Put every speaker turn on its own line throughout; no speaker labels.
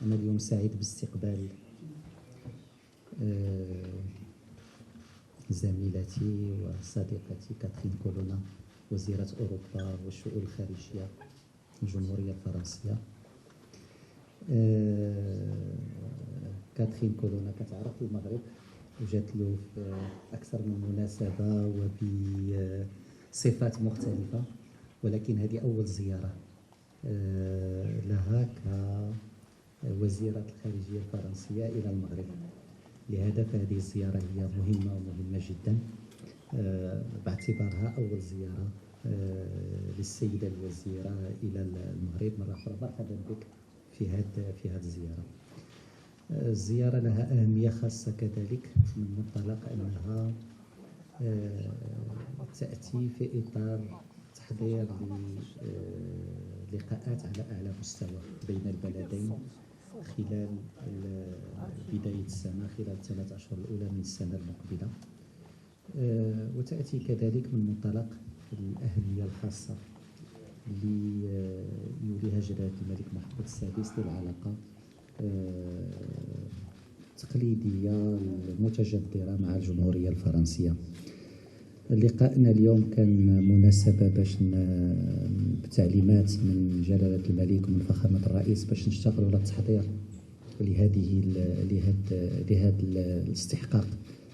أنا اليوم سعيد باستقبال زميلتي وصديقتي كاترين كولونا وزيرة أوروبا والشؤون الخارجية في الجمهورية الفرنسية. كاترين كولونا كتعرف المغرب وجات له في أكثر من مناسبة وبصفات مختلفة، ولكن هذه أول زيارة لها كوزيرة الخارجية الفرنسية إلى المغرب. لهذا فهذه الزيارة هي مهمة ومهمة جدا باعتبارها أول زيارة للسيدة الوزيرة إلى المغرب. مرة أخرى مرحبا بك في هذه الزيارة. الزيارة لها أهمية خاصة كذلك من منطلق أنها تأتي في إطار تحضير لقاءات على أعلى مستوى بين البلدين خلال بداية السنة، خلال ال3 أشهر الأولى من السنة المقبلة، وتأتي كذلك من منطلق الأهمية الخاصة اللي يوليها جلالة الملك محمد السادس للعلاقة التقليدية المتجذرة مع الجمهورية الفرنسية. لقاءنا اليوم كان مناسبة باش بتعليمات من جلالة الملك ومن فخامة الرئيس باش نشتغلوا على التحضير لهذا الاستحقاق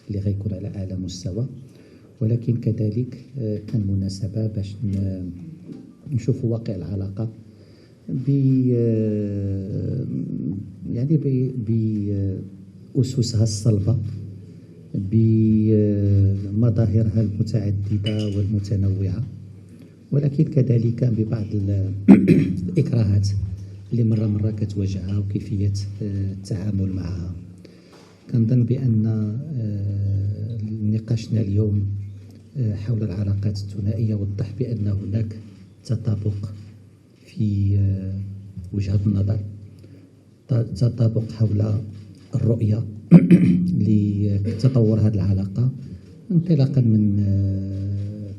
اللي غيكون على أعلى مستوى، ولكن كذلك كان مناسبة باش نشوفوا واقع العلاقة بأسسها الصلبة، بمظاهرها المتعددة والمتنوعة، ولكن كذلك ببعض الإكراهات اللي مرة كتواجهها وكيفية التعامل معها. كنظن بأن نقاشنا اليوم حول العلاقات الثنائية وضح بأن هناك تطابق في وجهة النظر، تطابق حول الرؤية لتطور هذه العلاقة انطلاقا من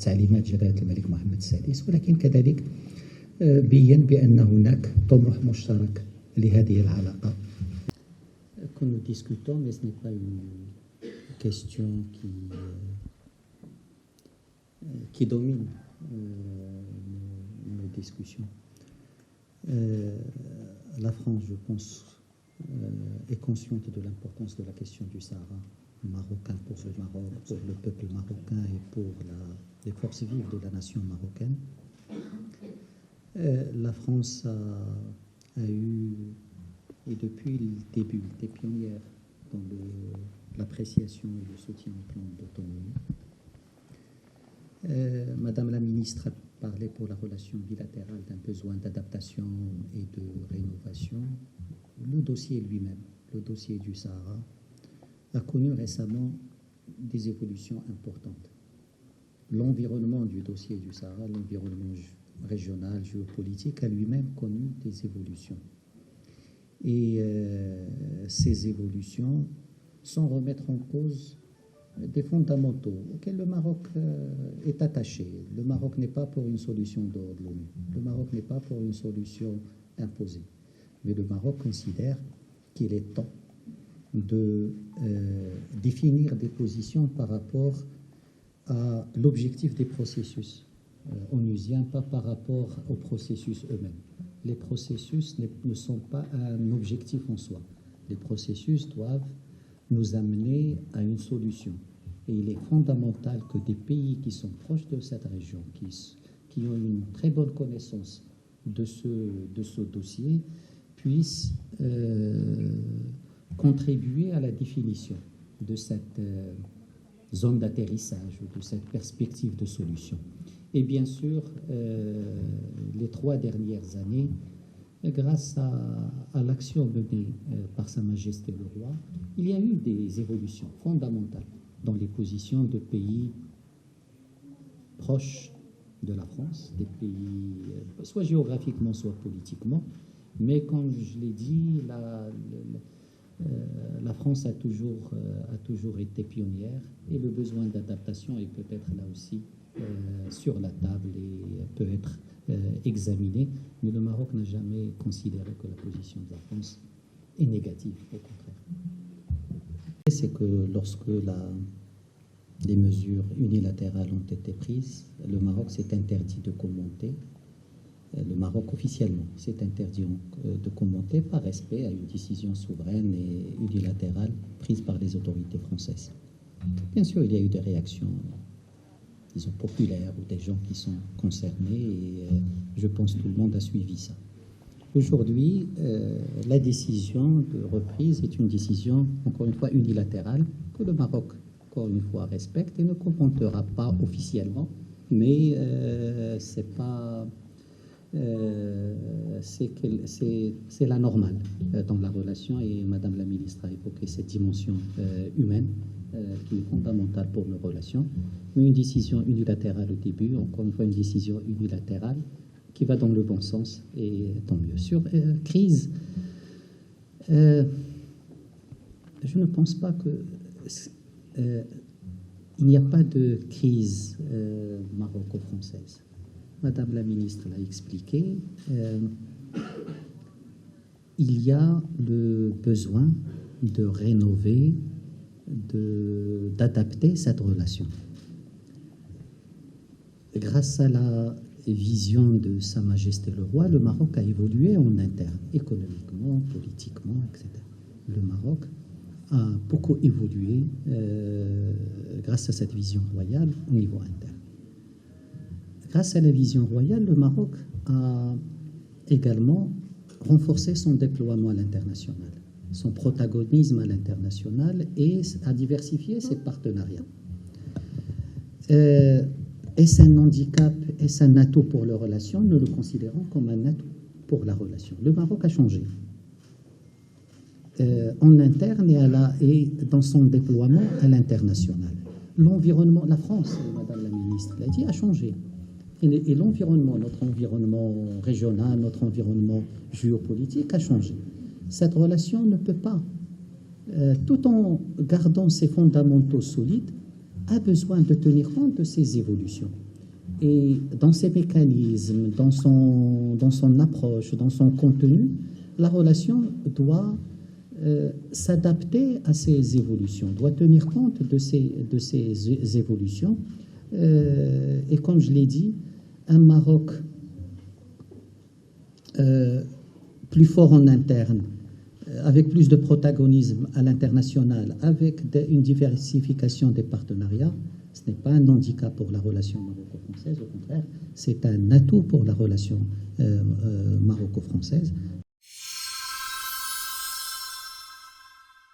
تعليمات جلالة الملك محمد السادس، ولكن كذلك بين بأن هناك طموح مشترك لهذه العلاقة. Que nous discutons, mais ce n'est pas une question qui domine nos discussions. La France, je pense, est consciente de l'importance de la question du Sahara marocain pour le Maroc, pour le peuple marocain et pour les forces vives de la nation marocaine. La France a eu, et depuis le début, des pionnières dans l'appréciation et le soutien au plan d'autonomie. Madame la ministre a parlé pour la relation bilatérale d'un besoin d'adaptation et de rénovation. Le dossier lui-même, le dossier du Sahara, a connu récemment des évolutions importantes. L'environnement du dossier du Sahara, l'environnement régional, géopolitique, a lui-même connu des évolutions. Et ces évolutions, sans remettre en cause des fondamentaux auxquels le Maroc est attaché. Le Maroc n'est pas pour une solution d'ordre de l'ONU. Le Maroc n'est pas pour une solution imposée. Mais le Maroc considère qu'il est temps de définir des positions par rapport à l'objectif des processus onusiens, pas par rapport aux processus eux-mêmes. Les processus ne sont pas un objectif en soi. Les processus doivent nous amener à une solution. Et il est fondamental que des pays qui sont proches de cette région, qui ont une très bonne connaissance de ce dossier, puissent contribuer à la définition de cette zone d'atterrissage ou de cette perspective de solution. Et bien sûr, les 3 dernières années, grâce à l'action menée par Sa Majesté le Roi, il y a eu des évolutions fondamentales dans les positions de pays proches de la France, des pays soit géographiquement, soit politiquement. Mais comme je l'ai dit, la France a toujours été pionnière et le besoin d'adaptation est peut-être là aussi sur la table et peut être examiné. Mais le Maroc n'a jamais considéré que la position de la France est négative, au contraire. C'est que lorsque les mesures unilatérales ont été prises, le Maroc s'est interdit de commenter. Le Maroc, officiellement, s'est interdit de commenter par respect à une décision souveraine et unilatérale prise par les autorités françaises. Bien sûr, il y a eu des réactions, disons, populaires ou des gens qui sont concernés et je pense que tout le monde a suivi ça. Aujourd'hui, la décision de reprise est une décision, encore une fois, unilatérale que le Maroc, encore une fois, respecte et ne commentera pas officiellement, mais c'est pas... c'est la normale dans la relation et Madame la ministre a évoqué cette dimension humaine qui est fondamentale pour nos relations. Mais une décision unilatérale au début, encore une fois une décision unilatérale qui va dans le bon sens et tant mieux. Sur crise, je ne pense pas que il n'y a pas de crise maroco-française. Madame la ministre l'a expliqué, il y a le besoin de rénover, d'adapter cette relation. Grâce à la vision de Sa Majesté le Roi, le Maroc a évolué en interne, économiquement, politiquement, etc. Le Maroc a beaucoup évolué grâce à cette vision royale au niveau interne. Grâce à la vision royale, le Maroc a également renforcé son déploiement à l'international, son protagonisme à l'international et a diversifié ses partenariats. Est-ce un handicap, est-ce un atout pour la relation? Nous le considérons comme un atout pour la relation. Le Maroc a changé en interne et dans son déploiement à l'international. L'environnement, la France, Madame la ministre l'a dit, a changé. Et l'environnement, notre environnement régional, notre environnement géopolitique a changé. Cette relation ne peut pas, tout en gardant ses fondamentaux solides, a besoin de tenir compte de ces évolutions. Et dans ses mécanismes, dans son approche, dans son contenu, la relation doit s'adapter à ces évolutions, doit tenir compte de ces évolutions. Et comme je l'ai dit, un Maroc plus fort en interne, avec plus de protagonisme à l'international, avec une diversification des partenariats, ce n'est pas un handicap pour la relation maroco-française, au contraire, c'est un atout pour la relation maroco-française.